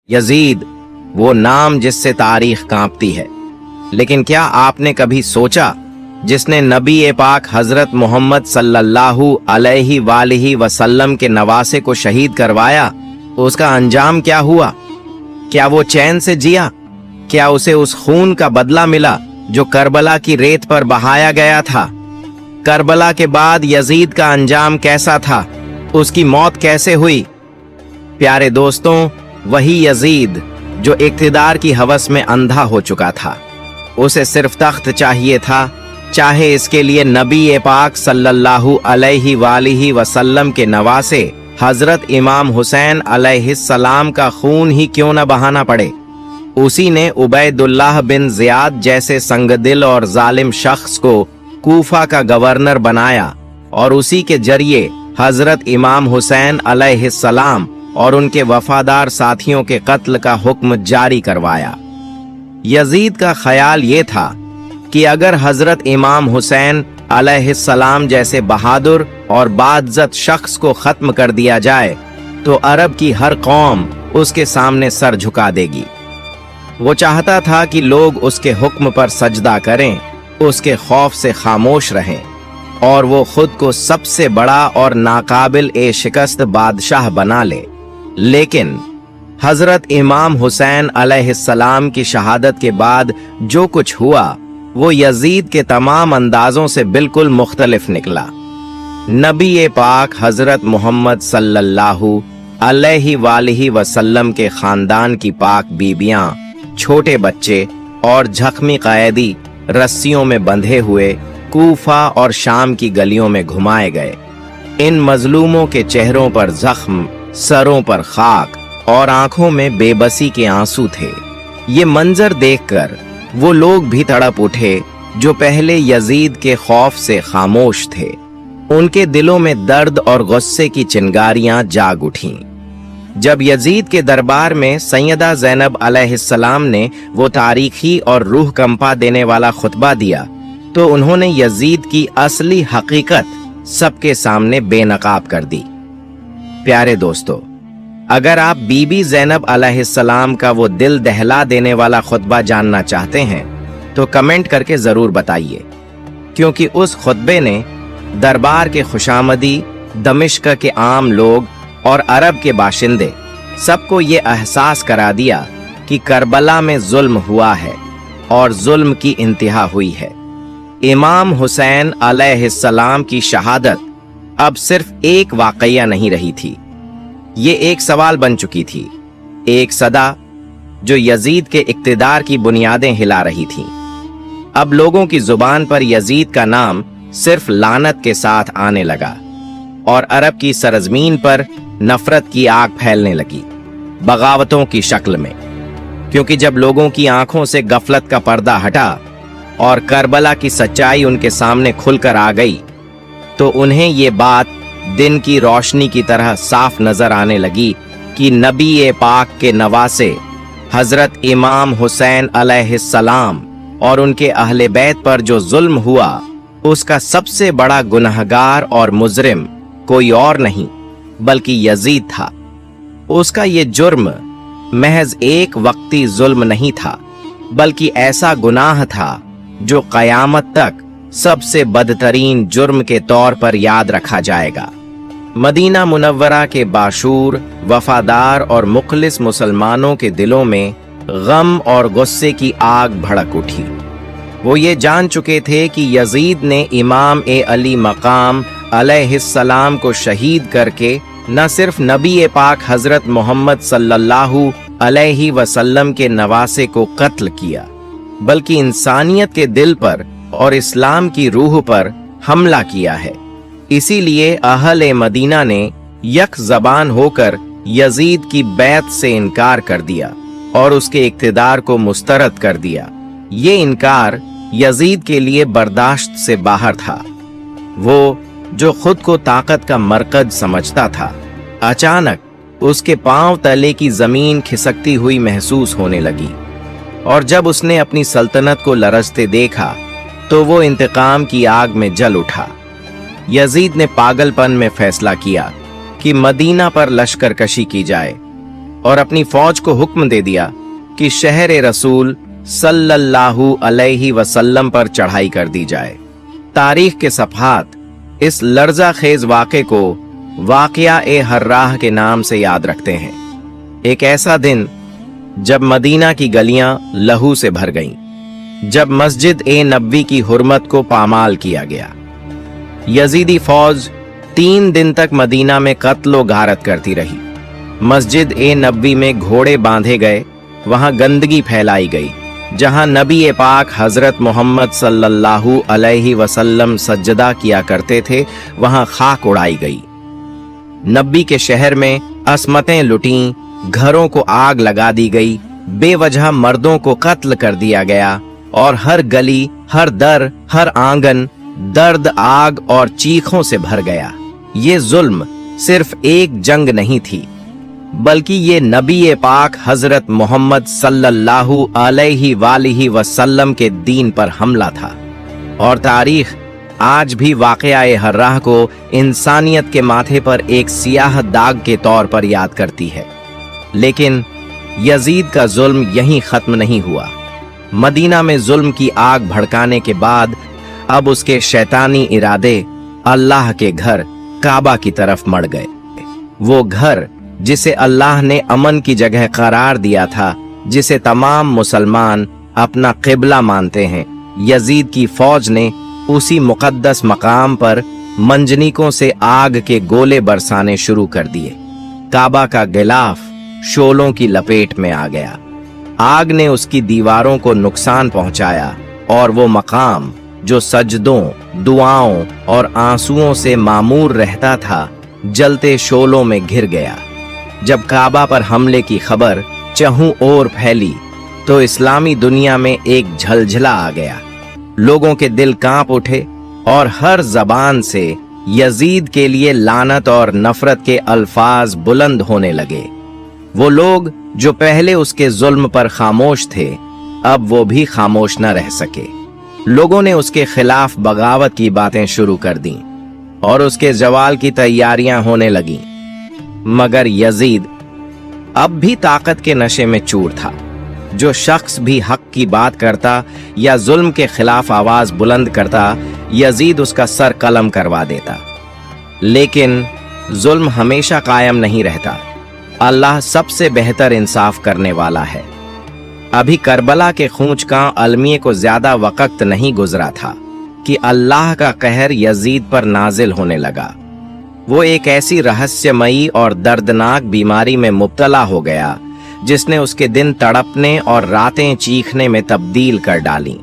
Yazid, वो नाम जिससे तारीख कांपती है, लेकिन क्या आपने कभी सोचा जिसने नबी पाक हजरत मोहम्मद सल्लल्लाहु अलैहि वसल्लम के नवासे को शहीद करवाया, उसका अंजाम क्या हुआ? क्या वो चैन से जिया? क्या उसे उस खून का बदला मिला जो करबला की रेत पर बहाया गया था? करबला के बाद यजीद का अंजाम कैसा था? उसकी मौत कैसे हुई? प्यारे दोस्तों, वही यजीद जो इक्तिदार की हवस में अंधा हो चुका था। उसे सिर्फ तख्त चाहिए था, चाहे इसके लिए नबी पाक सल्लल्लाहु अलैहि वसल्लम के नवासे हजरत इमाम हुसैन अलैहिस्सलाम का खून ही क्यों न बहाना पड़े। उसी ने उबैदुल्लाह बिन ज़ियाद जैसे संगदिल और जालिम शख्स को कूफा का गवर्नर बनाया और उसी के जरिए हजरत इमाम हुसैन अलैहिस्सलाम और उनके वफादार साथियों के कत्ल का हुक्म जारी करवाया। यजीद का ख्याल ये था कि अगर हजरत इमाम हुसैन अलैहिस्सलाम जैसे बहादुर और बाइज्जत शख्स को खत्म कर दिया जाए तो अरब की हर कौम उसके सामने सर झुका देगी। वो चाहता था कि लोग उसके हुक्म पर सजदा करें, उसके खौफ से खामोश रहें और वो खुद को सबसे बड़ा और नाकाबिल शिकस्त बादशाह बना ले। लेकिन हजरत इमाम हुसैन अलैहिस्सलाम की शहादत के बाद जो कुछ हुआ वो यजीद के तमाम अंदाजों से बिल्कुल मुख्तलिफ निकला। नबी पाक हजरत मोहम्मद सल्लल्लाहु अलैहि वसल्लम के खानदान की पाक बीबियां, छोटे बच्चे और जख्मी कैदी रस्सियों में बंधे हुए कूफा और शाम की गलियों में घुमाए गए। इन मजलूमों के चेहरों पर जख्म, सरों पर खाक और आंखों में बेबसी के आंसू थे। ये मंजर देखकर वो लोग भी तड़प उठे जो पहले यजीद के खौफ से खामोश थे। उनके दिलों में दर्द और गुस्से की चिंगारियां जाग उठीं। जब यजीद के दरबार में सैयदा ज़ैनब अलैहिस्सलाम ने वो तारीखी और रूह कंपा देने वाला खुतबा दिया तो उन्होंने यजीद की असली हकीकत सबके सामने बेनकाब कर दी। प्यारे दोस्तों, अगर आप बीबी ज़ैनब अलैहिस्सलाम का वो दिल दहला देने वाला खुतबा जानना चाहते हैं तो कमेंट करके जरूर बताइए, क्योंकि उस खुतबे ने दरबार के खुशामदी, दमिश्क के आम लोग और अरब के बाशिंदे सबको ये एहसास करा दिया कि करबला में जुल्म हुआ है और जुल्म की इंतहा हुई है। इमाम हुसैन अलैहिस्सलाम की शहादत अब सिर्फ एक वाकया नहीं रही थी, ये एक सवाल बन चुकी थी, एक सदा जो यजीद के इक्तिदार की बुनियादें हिला रही थीं। अब लोगों की जुबान पर यजीद का नाम सिर्फ लानत के साथ आने लगा और अरब की सरजमीन पर नफरत की आग फैलने लगी, बगावतों की शक्ल में। क्योंकि जब लोगों की आंखों से गफलत का पर्दा हटा और करबला की सच्चाई उनके सामने खुलकर आ गई तो उन्हें ये बात दिन की रोशनी की तरह साफ नजर आने लगी कि नबी पाक के नवासे हजरत इमाम हुसैन अलैहिस्सलाम और उनके अहले बैत पर जो जुल्म हुआ उसका सबसे बड़ा गुनहगार और मुजरिम कोई और नहीं बल्कि यजीद था। उसका ये जुर्म महज एक वक्ती जुल्म नहीं था, बल्कि ऐसा गुनाह था जो कयामत तक सबसे बदतरीन जुर्म के तौर पर याद रखा जाएगा। मदीना मुनव्वरा के बाशूर, वफादार और मुखलिस मुसलमानों के दिलों में गम और गुस्से की आग भड़क उठी। वो ये जान चुके थे कि यजीद ने इमाम अली मकाम अलैहिस्सलाम को शहीद करके न सिर्फ नबी पाक हजरत मोहम्मद सल्लल्लाहु अलैहि वसल्लम के नवासे को कत्ल किया, बल्कि इंसानियत के दिल पर और इस्लाम की रूह पर हमला किया है। इसीलिए अहले मदीना ने यक ज़बान होकर यजीद की बैत से इनकार कर दिया और उसके इक्तिदार को मुस्तरद कर दिया। ये इनकार यजीद के लिए बर्दाश्त से बाहर था। वो जो खुद को ताकत का मरकज समझता था, अचानक उसके पांव तले की जमीन खिसकती हुई महसूस होने लगी और जब उसने अपनी सल्तनत को लरजते देखा तो वो इंतकाम की आग में जल उठा। यजीद ने पागलपन में फैसला किया कि मदीना पर लश्करकशी की जाए और अपनी फौज को हुक्म दे दिया कि शहर रसूल सल्लल्लाहु अलैहि वसल्लम पर चढ़ाई कर दी जाए। तारीख के सफ़हात इस लर्जा खेज वाक़े को वाक़या-ए-हर्राह के नाम से याद रखते हैं। एक ऐसा दिन जब मदीना की गलियां लहू से भर गईं, जब मस्जिद-ए-नबवी की हुर्मत को पामाल किया गया। यजीदी फौज 3 दिन तक मदीना में कत्लो गारत करती रही। मस्जिद-ए-नबवी में घोड़े बांधे गए, वहां गंदगी फैलाई गई। जहां नबी पाक हजरत मोहम्मद सल्लल्लाहु अलैहि वसल्लम सज्जदा किया करते थे, वहां खाक उड़ाई गई। नबी के शहर में असमतें लुटीं, घरों को आग लगा दी गई, बेवजह मर्दों को कत्ल कर दिया गया और हर गली, हर दर, हर आंगन दर्द, आग और चीखों से भर गया। ये जुल्म सिर्फ एक जंग नहीं थी, बल्कि ये नबी पाक हजरत मोहम्मद सल्लल्लाहु अलैहि वालिहि वसल्लम के दीन पर हमला था। और तारीख आज भी वाक़या-ए-हर्राह को इंसानियत के माथे पर एक सियाह दाग के तौर पर याद करती है। लेकिन यजीद का जुल्म यहीं खत्म नहीं हुआ। मदीना में जुल्म की आग भड़काने के बाद अब उसके शैतानी इरादे अल्लाह के घर काबा की तरफ मड़ गए। वो घर जिसे अल्लाह ने अमन की जगह करार दिया था, जिसे तमाम मुसलमान अपना क़िबला मानते हैं, यजीद की फौज ने उसी मुक़द्दस मकाम पर मंजनीकों से आग के गोले बरसाने शुरू कर दिए। काबा का गिलाफ शोलों की लपेट में आ गया। आग ने उसकी दीवारों को नुकसान पहुंचाया और वो मकाम जो सजदों, दुआओं और आंसुओं से मामूर रहता था, जलते शोलों में घिर गया। जब काबा पर हमले की खबर चहुं ओर फैली तो इस्लामी दुनिया में एक झलझला आ गया। लोगों के दिल कांप उठे और हर जबान से यजीद के लिए लानत और नफरत के अल्फाज बुलंद होने लगे। वो लोग जो पहले उसके जुल्म पर खामोश थे, अब वो भी खामोश न रह सके। लोगों ने उसके खिलाफ बगावत की बातें शुरू कर दी और उसके जवाल की तैयारियां होने लगीं। मगर यजीद अब भी ताकत के नशे में चूर था। जो शख्स भी हक की बात करता या जुल्म के खिलाफ आवाज बुलंद करता, यजीद उसका सर कलम करवा देता। लेकिन जुल्म हमेशा कायम नहीं रहता। अल्लाह सबसे बेहतर इंसाफ करने वाला है। अभी करबला के खूंचकां अलमिये को ज्यादा वक्त नहीं गुजरा था कि अल्लाह का कहर यजीद पर नाजिल होने लगा। वो एक ऐसी रहस्यमयी और दर्दनाक बीमारी में मुब्तला हो गया जिसने उसके दिन तड़पने और रातें चीखने में तब्दील कर डाली।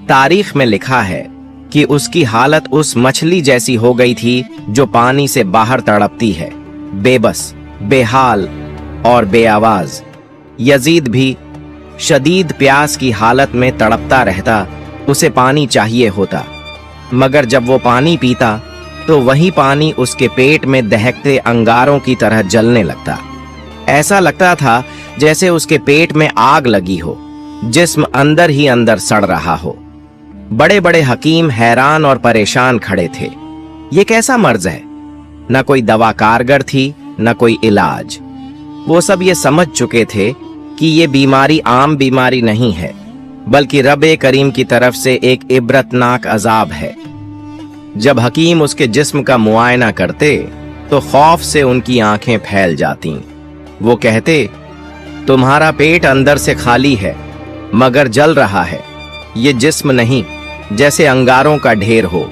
तारीख में लिखा है कि उसकी हालत उस मछली जैसी हो गई थी जो पानी से बाहर तड़पती है, बेबस, बेहाल और बेआवाज। यजीद भी शदीद प्यास की हालत में तड़पता रहता। उसे पानी चाहिए होता, मगर जब वो पानी पीता तो वही पानी उसके पेट में दहकते अंगारों की तरह जलने लगता। ऐसा लगता था जैसे उसके पेट में आग लगी हो, जिस्म अंदर ही अंदर सड़ रहा हो। बड़े बड़े हकीम हैरान और परेशान खड़े थे। ये कैसा मर्ज है? न कोई दवा कारगर थी, न कोई इलाज। वो सब ये समझ चुके थे कि ये बीमारी आम बीमारी नहीं है, बल्कि रब करीम की तरफ से एक इबरतनाक अजाब है। जब हकीम उसके जिस्म का मुआयना करते तो खौफ से उनकी आंखें फैल जातीं। वो कहते, तुम्हारा पेट अंदर से खाली है मगर जल रहा है, ये जिस्म नहीं, जैसे अंगारों का ढेर हो।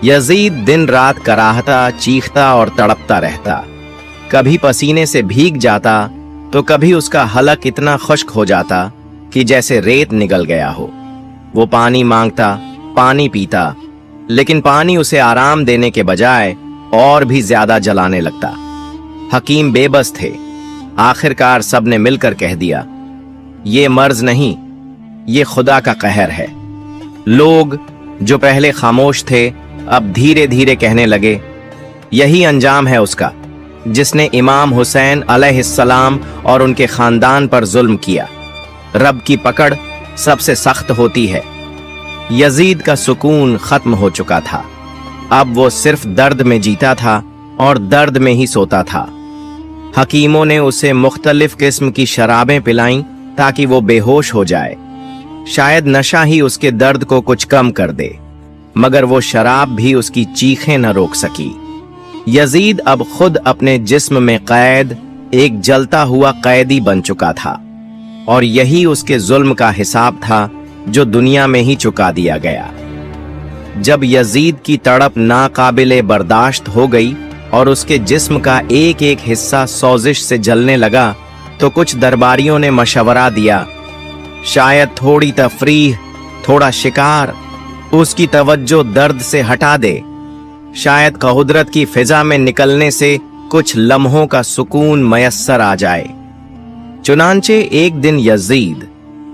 यजीद दिन रात कराहता, चीखता और तड़पता रहता। कभी पसीने से भीग जाता तो कभी उसका हलक इतना खुश्क हो जाता कि जैसे रेत निगल गया हो। वो पानी मांगता, पानी पीता, लेकिन पानी उसे आराम देने के बजाय और भी ज्यादा जलाने लगता। हकीम बेबस थे। आखिरकार सबने मिलकर कह दिया, ये मर्ज नहीं, ये खुदा का कहर है। लोग जो पहले खामोश थे अब धीरे धीरे कहने लगे, यही अंजाम है उसका जिसने इमाम हुसैन अलैहिस्सलाम और उनके खानदान पर जुल्म किया। रब की पकड़ सबसे सख्त होती है। यजीद का सुकून खत्म हो चुका था। अब वो सिर्फ दर्द में जीता था और दर्द में ही सोता था। हकीमों ने उसे मुख्तलिफ किस्म की शराबें पिलाईं ताकि वो बेहोश हो जाए। शायद नशा ही उसके दर्द को कुछ कम कर दे, मगर वो शराब भी उसकी चीखें न रोक सकी। यजीद अब खुद अपने जिस्म में कैद एक जलता हुआ कैदी बन चुका था, और यही उसके जुल्म का हिसाब था जो दुनिया में ही चुका दिया गया। जब यजीद की तड़प नाकाबिले बर्दाश्त हो गई और उसके जिस्म का एक एक हिस्सा सोजिश से जलने लगा, तो कुछ दरबारियों ने मशवरा दिया, शायद थोड़ी तफरीह, थोड़ा शिकार उसकी तवज्जो दर्द से हटा दे। शायद कुदरत की फिजा में निकलने से कुछ लम्हों का सुकून मयस्सर आ जाए। चुनांचे एक दिन यजीद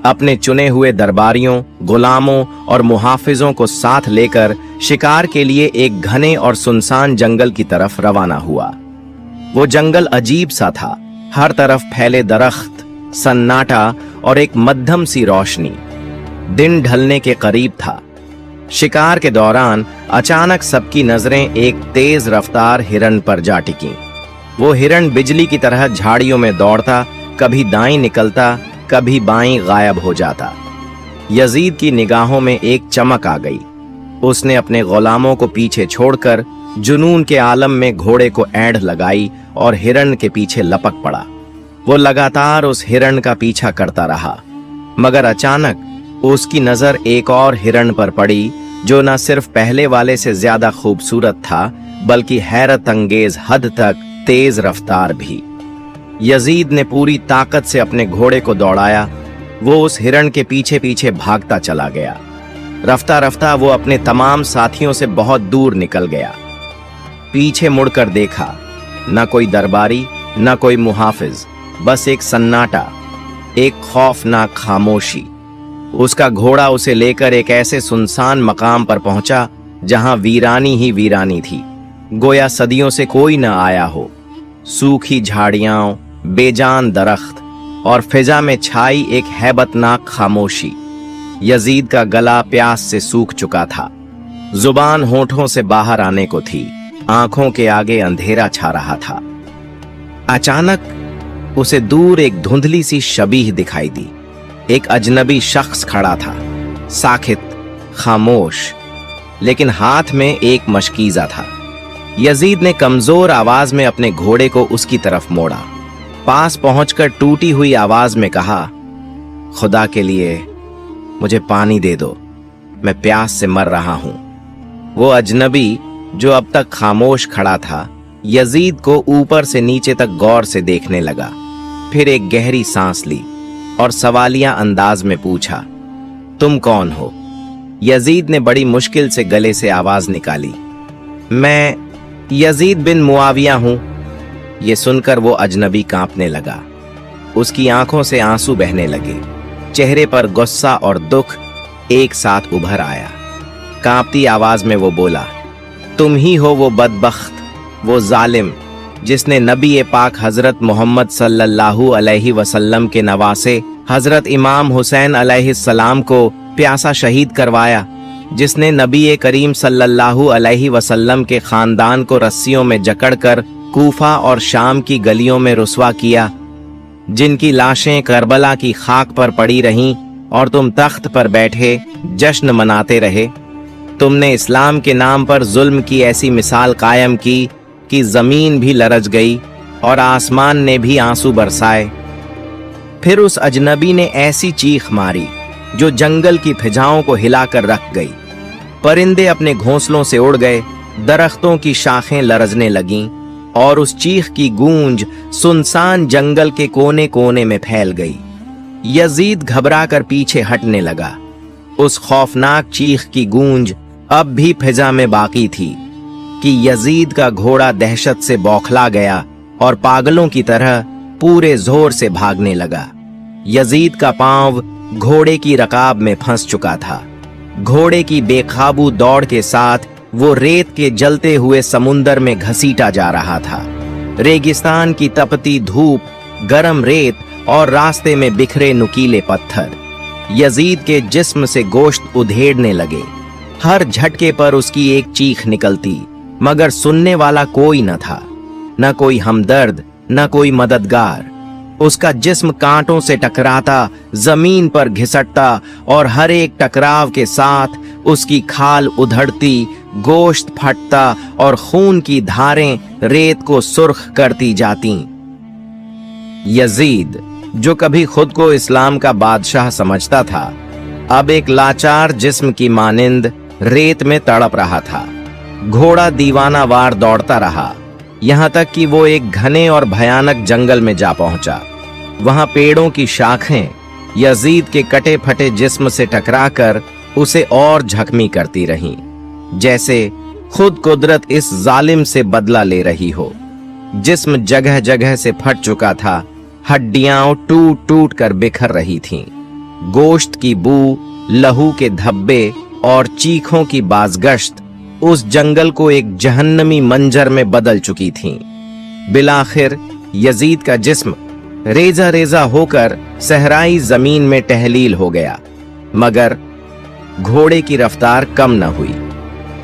अपने चुने हुए दरबारियों, गुलामों और मुहाफिजों को साथ लेकर शिकार के लिए एक घने और सुनसान जंगल की तरफ रवाना हुआ। वो जंगल अजीब सा था, हर तरफ फैले दरख्त, सन्नाटा और एक मध्यम सी रोशनी। दिन ढलने के करीब था। शिकार के दौरान अचानक सबकी नजरें एक तेज रफ्तार हिरन पर जा टिकीं। वो हिरन बिजली की तरह झाड़ियों में दौड़ता, कभी दाईं निकलता, कभी बाईं गायब हो जाता। यजीद की निगाहों में एक चमक आ गई। उसने अपने गुलामों को पीछे छोड़कर जुनून के आलम में घोड़े को ऐंठ लगाई और हिरन के पीछे लपक पड़ा। वो लगातार उस हिरन का पीछा करता रहा, मगर अचानक उसकी नजर एक और हिरन पर पड़ी जो न सिर्फ पहले वाले से ज्यादा खूबसूरत था, बल्कि हैरत अंगेज हद तक तेज रफ्तार भी। यजीद ने पूरी ताकत से अपने घोड़े को दौड़ाया। वो उस हिरन के पीछे पीछे भागता चला गया। रफ्ता रफ्ता वो अपने तमाम साथियों से बहुत दूर निकल गया। पीछे मुड़कर देखा, न कोई दरबारी, न कोई मुहाफिज, बस एक सन्नाटा, एक खौफनाक खामोशी। उसका घोड़ा उसे लेकर एक ऐसे सुनसान मकाम पर पहुंचा जहां वीरानी ही वीरानी थी, गोया सदियों से कोई न आया हो। सूखी झाड़ियां, बेजान दरख्त और फिजा में छाई एक हैबतनाक खामोशी। यजीद का गला प्यास से सूख चुका था। जुबान होठों से बाहर आने को थी। आंखों के आगे अंधेरा छा रहा था। अचानक उसे दूर एक धुंधली सी शबीह दिखाई दी। एक अजनबी शख्स खड़ा था, साखित, खामोश, लेकिन हाथ में एक मशकीजा था। यजीद ने कमजोर आवाज में अपने घोड़े को उसकी तरफ मोड़ा। पास पहुंचकर टूटी हुई आवाज में कहा, खुदा के लिए मुझे पानी दे दो, मैं प्यास से मर रहा हूं। वो अजनबी जो अब तक खामोश खड़ा था, यजीद को ऊपर से नीचे तक गौर से देखने लगा। फिर एक गहरी सांस ली और सवालिया अंदाज में पूछा, तुम कौन हो? यजीद ने बड़ी मुश्किल से गले से आवाज निकाली, मैं यजीद बिन मुआविया हूं। ये सुनकर वो अजनबी कांपने लगा। उसकी आंखों से आंसू बहने लगे। चेहरे पर गुस्सा और दुख एक साथ उभर आया। कांपती आवाज में वो बोला, तुम ही हो वो बदबख्त, वो जालिम जिसने नबी पाक हजरत मोहम्मद सल्लल्लाहु अलैहि वसल्लम के नवासे हजरत इमाम हुसैन अलैहिस्सलाम को प्यासा शहीद करवाया, जिसने नबी करीम सल्लल्लाहु अलैहि वसल्लम के खानदान को रस्सियों में जकड़कर कूफा और शाम की गलियों में रुस्वा किया, जिनकी लाशें करबला की खाक पर पड़ी रहीं और तुम तख्त पर बैठे जश्न मनाते रहे। तुमने इस्लाम के नाम पर जुल्म की ऐसी मिसाल कायम की कि जमीन भी लरज गई और आसमान ने भी आंसू बरसाए। फिर उस अजनबी ने ऐसी चीख मारी जो जंगल की फिजाओं को हिलाकर रख गई। परिंदे अपने घोंसलों से उड़ गए, दरख्तों की शाखें लरजने लगीं और उस चीख की गूंज सुनसान जंगल के कोने कोने में फैल गई। यजीद घबराकर पीछे हटने लगा। उस खौफनाक चीख की गूंज अब भी फिजा में बाकी थी कि यजीद का घोड़ा दहशत से बौखला गया और पागलों की तरह पूरे जोर से भागने लगा। यजीद का पांव घोड़े की रकाब में फंस चुका था। घोड़े की बेकाबू दौड़ के साथ वो रेत के जलते हुए समुंदर में घसीटा जा रहा था। रेगिस्तान की तपती धूप, गरम रेत और रास्ते में बिखरे नुकीले पत्थर यजीद के जिस्म से गोश्त उधेड़ने लगे। हर झटके पर उसकी एक चीख निकलती, मगर सुनने वाला कोई न था। न कोई हमदर्द, न कोई मददगार। उसका जिस्म कांटों से टकराता, जमीन पर घिसटता और हर एक टकराव के साथ उसकी खाल उधड़ती, गोश्त फटता और खून की धारें रेत को सुर्ख करती जाती। यजीद, जो कभी खुद को इस्लाम का बादशाह समझता था, अब एक लाचार जिस्म की मानिंद रेत में तड़प रहा था। घोड़ा दीवाना वार दौड़ता रहा, यहां तक कि वो एक घने और भयानक जंगल में जा पहुंचा। वहां पेड़ों की शाखें यजीद के कटे फटे जिस्म से टकराकर उसे और जख्मी करती रहीं, जैसे खुद कुदरत इस जालिम से बदला ले रही हो। जिस्म जगह जगह से फट चुका था, हड्डियां टूट टूट कर बिखर रही थीं। गोश्त की बू, लहू के धब्बे और चीखों की बाजगश्त उस जंगल को एक जहन्नमी मंजर में बदल चुकी थीं। बिलाखिर यजीद का जिस्म रेजा रेजा होकर सहराई जमीन में टहलील हो गया, मगर घोड़े की रफ्तार कम न हुई।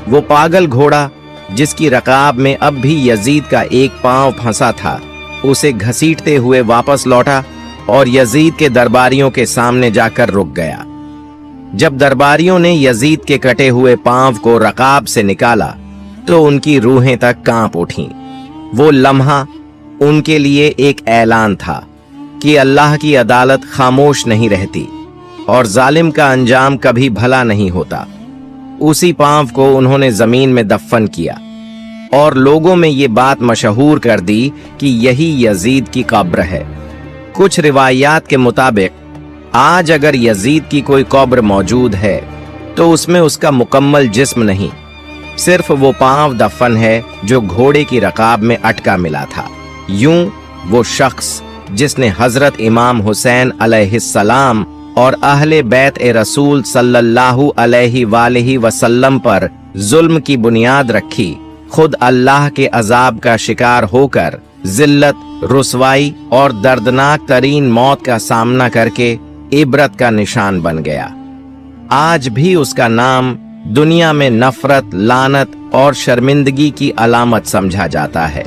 वो पागल घोड़ा, जिसकी रकाब में अब भी यजीद का एक पांव फंसा था, उसे घसीटते हुए वापस लौटा और यजीद के दरबारियों के सामने जाकर रुक गया। जब दरबारियों ने यजीद के कटे हुए पांव को रकाब से निकाला तो उनकी रूहें तक कांप उठीं। वो लम्हा उनके लिए एक ऐलान था कि अल्लाह की अदालत खामोश नहीं रहती और जालिम का अंजाम कभी भला नहीं होता। उसी पांव को उन्होंने जमीन में दफन किया और लोगों में ये बात मशहूर कर दी कि यही यजीद की कब्र है। कुछ रिवायात के मुताबिक आज अगर यजीद की कोई कब्र मौजूद है तो उसमें उसका मुकम्मल जिस्म नहीं, सिर्फ वो पांव दफन है जो घोड़े की रकाब में अटका मिला था। यूं वो शख्स जिसने हजरत इमाम हुसैन अलैहिस्सलाम और अहले बैत ए रसूल सल्लल्लाहु अलैहि वसल्लम पर जुल्म की बुनियाद रखी, खुद अल्लाह के अजाब का शिकार होकर जिल्लत, रुसवाई और दर्दनाक तरीन मौत का सामना करके इबरत का निशान बन गया। आज भी उसका नाम दुनिया में नफरत, लानत और शर्मिंदगी की अलामत समझा जाता है।